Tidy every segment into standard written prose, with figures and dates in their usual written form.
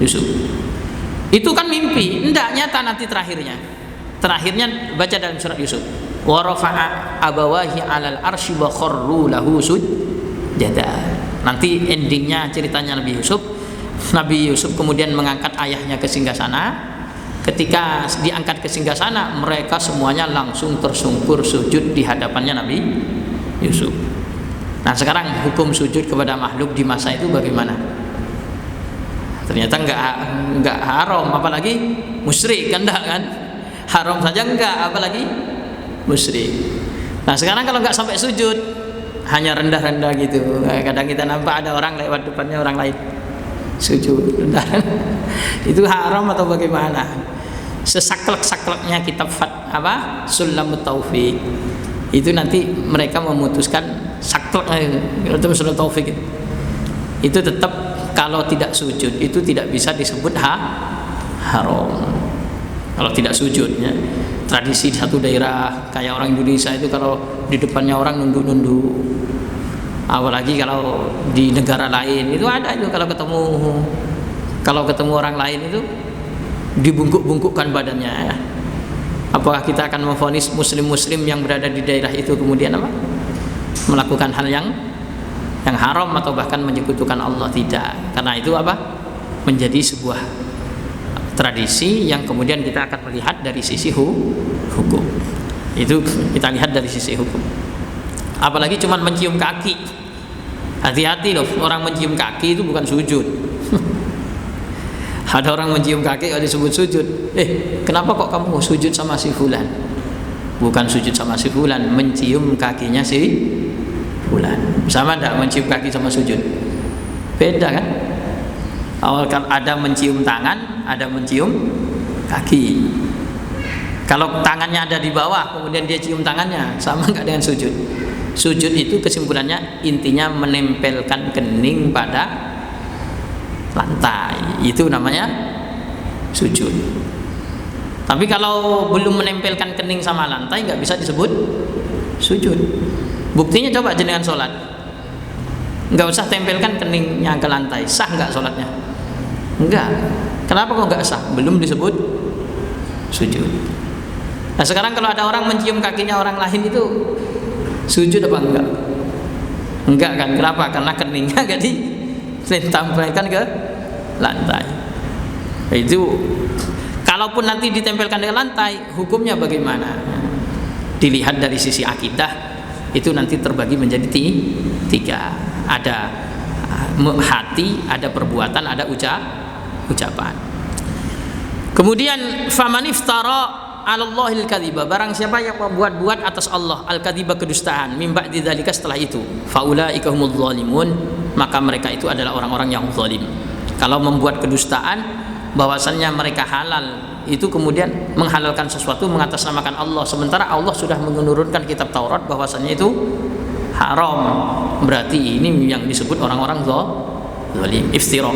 Yusuf. Itu kan mimpi, enggak nyata nanti terakhirnya. Terakhirnya baca dalam surat Yusuf. Wa rafa'a abawahi 'alal arsy wa kharru lahu sujada. Nanti endingnya ceritanya Nabi Yusuf. Nabi Yusuf kemudian mengangkat ayahnya ke singgasana. Ketika diangkat ke singgasana, mereka semuanya langsung tersungkur sujud di hadapannya Nabi Yusuf. Nah, sekarang hukum sujud kepada makhluk di masa itu bagaimana? Ternyata enggak haram, apalagi musyrik, kan enggak kan? Haram saja enggak, apalagi musyrik. Nah, sekarang kalau enggak sampai sujud, hanya rendah-rendah gitu. Kadang kita nampak ada orang lewat depannya orang lain sujud rendah. Itu haram atau bagaimana? Sesaklek-sakleknya kitab Sulamut Taufik. Itu nanti mereka memutuskan saklek itu Sulamut Taufik. Itu tetap kalau tidak sujud itu tidak bisa disebut haram. Kalau tidak sujudnya, tradisi di satu daerah kayak orang Indonesia itu kalau di depannya orang nunduk-nunduk. Apalagi kalau di negara lain itu ada itu kalau ketemu orang lain itu dibungkuk-bungkukkan badannya. Apakah kita akan memvonis muslim-muslim yang berada di daerah itu kemudian melakukan hal yang haram atau bahkan menyekutukan Allah? Tidak. Karena itu menjadi sebuah tradisi yang kemudian kita akan melihat dari sisi hukum. Itu kita lihat dari sisi hukum. Apalagi cuma mencium kaki. Hati-hati loh, orang mencium kaki itu bukan sujud. Ada orang mencium kaki kalau disebut sujud. Kenapa kok kamu sujud sama si fulan? Bukan sujud sama si fulan, mencium kakinya si fulan. Sama enggak mencium kaki sama sujud? Beda kan? Awal kan ada mencium tangan, ada mencium kaki. Kalau tangannya ada di bawah, kemudian dia cium tangannya, sama enggak dengan sujud? Sujud itu kesimpulannya intinya menempelkan kening pada lantai. Itu namanya sujud. Tapi kalau belum menempelkan kening sama lantai, nggak bisa disebut sujud. Buktinya coba jenengan sholat, nggak usah tempelkan keningnya ke lantai, sah nggak sholatnya? Enggak. Kenapa kok nggak sah? Belum disebut sujud. Nah, sekarang kalau ada orang mencium kakinya orang lain itu sujud apa enggak? Enggak kan? Kenapa? Karena keningnya nggak ditampilkan ke lantai. Itu kalaupun nanti ditempelkan ke lantai, hukumnya bagaimana? Dilihat dari sisi akidah, itu nanti terbagi menjadi tiga. Ada hati, ada perbuatan, ada ucapan. Kemudian faman iftara 'alallahil kadhiba, barang siapa yang membuat-buat atas Allah al-kadhiba, kedustaan, mim ba'di dzalika, setelah itu, faulaika humudz zalimun, maka mereka itu adalah orang-orang yang zalim. Kalau membuat kedustaan bahwasannya mereka halal, itu kemudian menghalalkan sesuatu mengatasnamakan Allah, sementara Allah sudah menurunkan kitab Taurat bahwasannya itu haram, berarti ini yang disebut orang-orang zalim, iftira.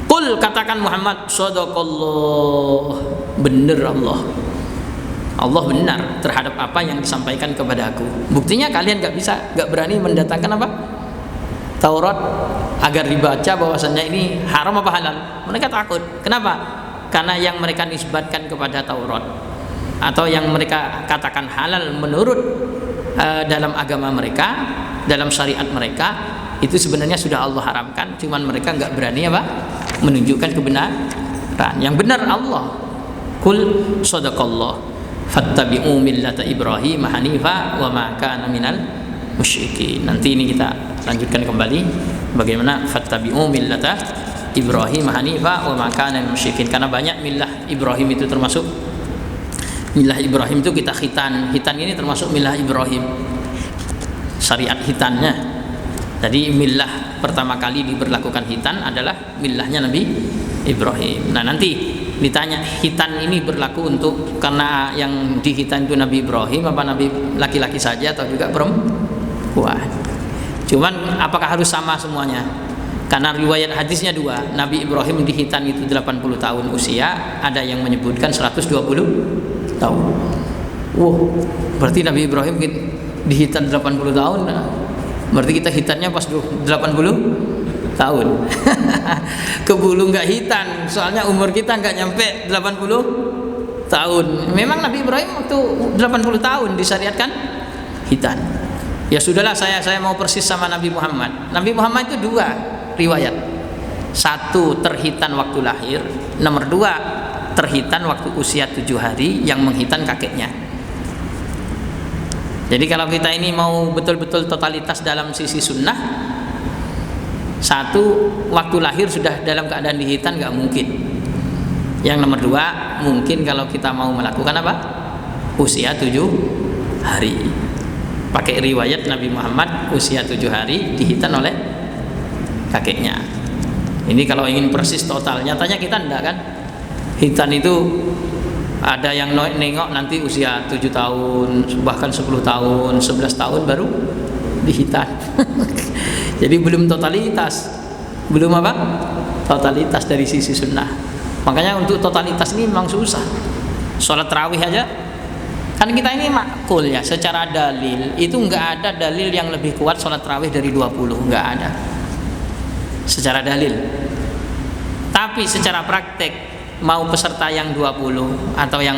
Qul, katakan Muhammad, shadaqallah, benar Allah benar terhadap apa yang disampaikan kepada aku. Buktinya kalian gak berani mendatangkan Taurat agar dibaca bahwasannya ini haram apa halal. Mereka takut. Kenapa? Karena yang mereka nisbatkan kepada Taurat atau yang mereka katakan halal menurut dalam agama mereka, dalam syariat mereka, itu sebenarnya sudah Allah haramkan, cuman mereka nggak berani menunjukkan kebenaran. Yang benar Allah. Qul shadaqallah fattabi'u millata Ibrahim hanifa wa ma kana minal musyrikin. Nanti ini kita lanjutkan kembali bagaimana fattabi'u millata Ibrahim hanifa wa ma kana minal musyrikin, karena banyak millah Ibrahim itu termasuk millah Ibrahim itu kita khitan ini termasuk millah Ibrahim, syariat hitannya. Jadi millah pertama kali diberlakukan hitan adalah millahnya Nabi Ibrahim. Nah, nanti ditanya hitan ini berlaku untuk karena yang dihitan itu Nabi Ibrahim apa Nabi laki-laki saja atau juga perempuan. Cuman apakah harus sama semuanya? Karena riwayat hadisnya dua. Nabi Ibrahim dihitan itu 80 tahun usia, ada yang menyebutkan 120 tahun. Berarti Nabi Ibrahim dihitan 80 tahun. Berarti kita hitannya pas 80 tahun. Ke bulu nggak hitam, soalnya umur kita nggak nyampe 80 tahun. Memang Nabi Ibrahim waktu 80 tahun disyariatkan hitan. Ya sudahlah, saya mau persis sama Nabi Muhammad. Nabi Muhammad itu dua riwayat. Satu terhitan waktu lahir, nomor dua terhitan waktu usia 7 hari yang menghitan kakeknya. Jadi kalau kita ini mau betul-betul totalitas dalam sisi sunnah, satu waktu lahir sudah dalam keadaan dihitan nggak mungkin. Yang nomor dua, mungkin kalau kita mau melakukan apa? Usia 7 hari. Pakai riwayat Nabi Muhammad usia 7 hari dihitan oleh kakeknya. Ini kalau ingin persis total, nyatanya kita enggak kan? Hitan itu ada yang nengok nanti usia 7 tahun, bahkan 10 tahun, 11 tahun baru dihitan. Jadi belum totalitas. Belum apa? Totalitas dari sisi sunnah. Makanya untuk totalitas ini memang susah. Sholat tarawih aja kan kita ini makul ya, secara dalil itu nggak ada dalil yang lebih kuat sholat tarawih dari 20, nggak ada secara dalil. Tapi secara praktek, mau peserta yang 20 atau yang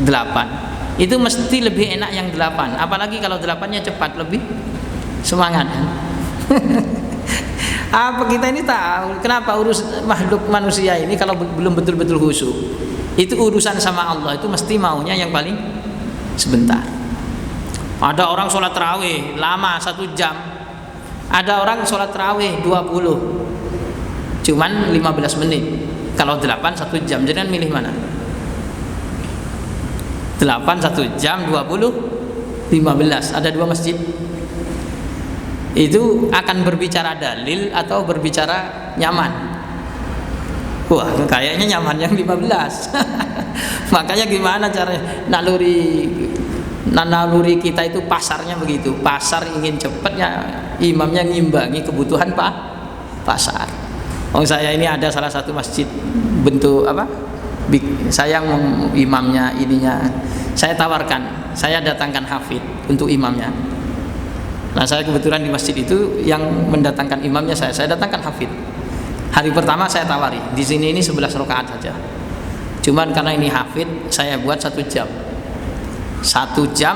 8, itu mesti lebih enak yang 8. Apalagi kalau 8-nya cepat, lebih semangat. Apa kita ini tahu kenapa urus makhluk manusia ini kalau belum betul-betul khusyuk, itu urusan sama Allah itu mesti maunya yang paling sebentar. Ada orang sholat tarawih lama 1 jam, ada orang sholat tarawih 20 cuman 15 menit. Kalau 8 1 jam, jadi milih mana? 8 1 jam, 20 15. Ada 2 masjid. Itu akan berbicara dalil atau berbicara nyaman? Wah, kayaknya nyaman yang 15. Makanya gimana caranya naluri kita itu pasarnya begitu. Pasar ingin cepatnya, imamnya ngimbangi kebutuhan pasar. Oh, saya ini ada salah satu masjid bentuk apa? Saya imamnya ininya. Saya tawarkan, saya datangkan hafid untuk imamnya. Nah, saya kebetulan di masjid itu yang mendatangkan imamnya saya datangkan hafid. Hari pertama saya tawari, di sini ini 11 rakaat saja. Cuman karena ini hafid, saya buat 1 jam. 1 jam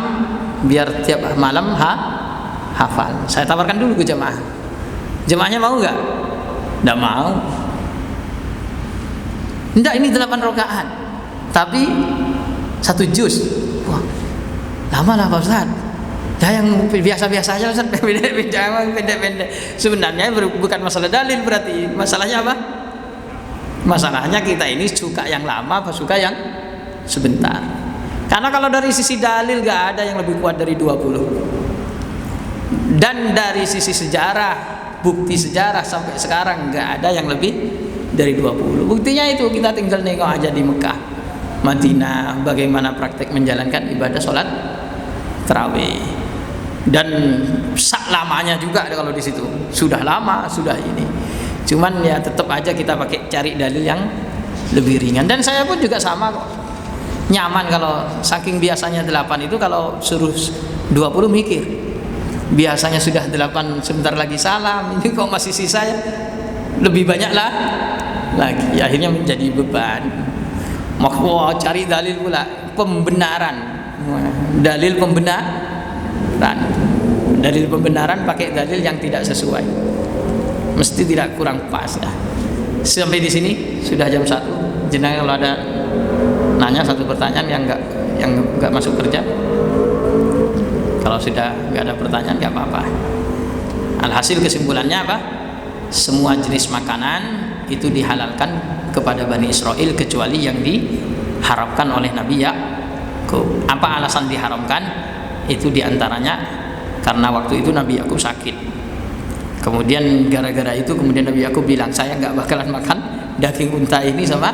biar tiap malam hafal. Saya tawarkan dulu ke jemaah. Jemaahnya mau nggak? Nggak mau. Nggak, ini 8 rakaat, tapi 1 juz. Wah, lama lah Pak Ustaz. Ya yang biasa-biasa aja Ustaz, pendek-pendek. Sebenarnya bukan masalah dalil berarti. Masalahnya apa? Masalahnya kita ini suka yang lama apa suka yang sebentar. Karena kalau dari sisi dalil gak ada yang lebih kuat dari 20. Dan dari sisi sejarah, bukti sejarah sampai sekarang gak ada yang lebih dari 20. Buktinya itu kita tinggal nengok aja di Mekah, Madinah, bagaimana praktek menjalankan ibadah sholat tarawih. Dan sak lamanya juga kalau di situ sudah lama, sudah ini. Cuman ya tetap aja kita pakai cari dalil yang lebih ringan. Dan saya pun juga sama kok. Nyaman kalau saking biasanya 8 itu, kalau suruh 20 mikir. Biasanya sudah 8, sebentar lagi salam, ini kok masih sisa ya. Lebih banyak lah lagi. Akhirnya menjadi beban. Maka cari dalil pula pembenaran. Dalil pembenaran. Dalil pembenaran pakai dalil yang tidak sesuai, mesti tidak, kurang pas ya. Sampai di sini sudah jam 1. Jenengan kalau ada nanya satu pertanyaan yang nggak masuk kerja, kalau sudah nggak ada pertanyaan nggak apa-apa. Alhasil kesimpulannya apa? Semua jenis makanan itu dihalalkan kepada Bani Israel kecuali yang diharamkan oleh Nabi Yakub. Apa alasan diharamkan? Itu diantaranya karena waktu itu Nabi Yakub sakit. Kemudian gara-gara itu kemudian Nabi Yakub bilang, saya nggak bakalan makan daging unta ini sama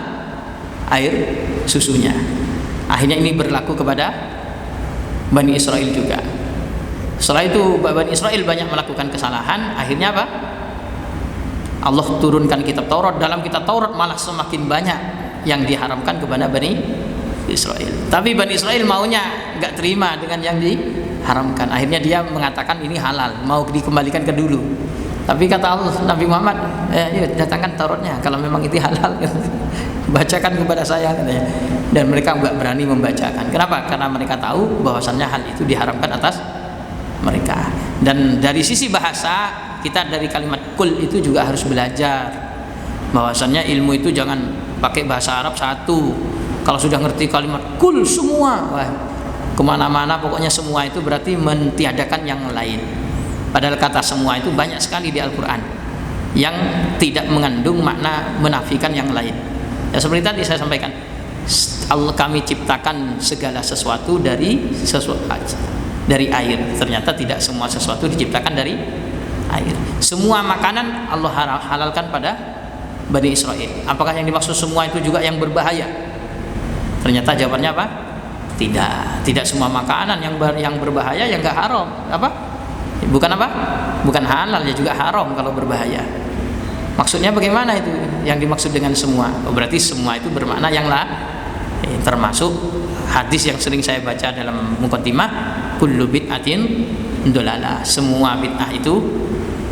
air susunya. Akhirnya ini berlaku kepada Bani Israel juga. Setelah itu Bani Israel banyak melakukan kesalahan. Akhirnya apa? Allah turunkan kitab Taurat. Dalam kitab Taurat malah semakin banyak yang diharamkan kepada Bani Israel. Tapi Bani Israel maunya nggak terima dengan yang diharamkan. Akhirnya dia mengatakan ini halal, mau dikembalikan ke dulu. Tapi kata Allah, Nabi Muhammad, yuk datangkan Tauratnya kalau memang itu halal. Bacakan kepada saya, katanya. Dan mereka nggak berani membacakan. Kenapa? Karena mereka tahu bahwasannya hal itu diharamkan atas mereka. Dan dari sisi bahasa, kita dari kalimat kul itu juga harus belajar bahwasannya ilmu itu jangan pakai bahasa Arab satu. Kalau sudah ngerti kalimat kul semua, wah, kemana-mana pokoknya semua itu berarti mentiadakan yang lain. Padahal kata semua itu banyak sekali di Al-Quran yang tidak mengandung makna menafikan yang lain. Ya seperti tadi saya sampaikan, Allah kami ciptakan segala sesuatu dari air. Ternyata tidak semua sesuatu diciptakan dari air. Semua makanan Allah halalkan pada Bani Israel. Apakah yang dimaksud semua itu juga yang berbahaya? Ternyata jawabannya apa? Tidak semua makanan yang berbahaya yang enggak haram. Apa? Bukan apa? Bukan halal, ya juga haram kalau berbahaya. Maksudnya bagaimana itu yang dimaksud dengan semua? Oh, berarti semua itu bermakna yang termasuk hadis yang sering saya baca dalam muqaddimah, kullu bid'atin dolalah. Semua bid'ah itu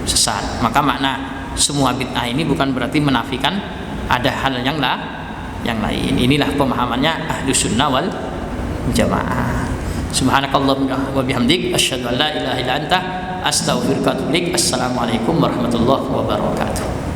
sesat. Maka makna semua bid'ah ini bukan berarti menafikan ada hal yang lain. Inilah pemahamannya Ahlus Sunnah wal Jamaah. Subhanakallahumma wa bihamdik asyhadu an la ilaha illa anta astaghfiruka wa atubu ilaik. Assalamualaikum warahmatullahi wabarakatuh.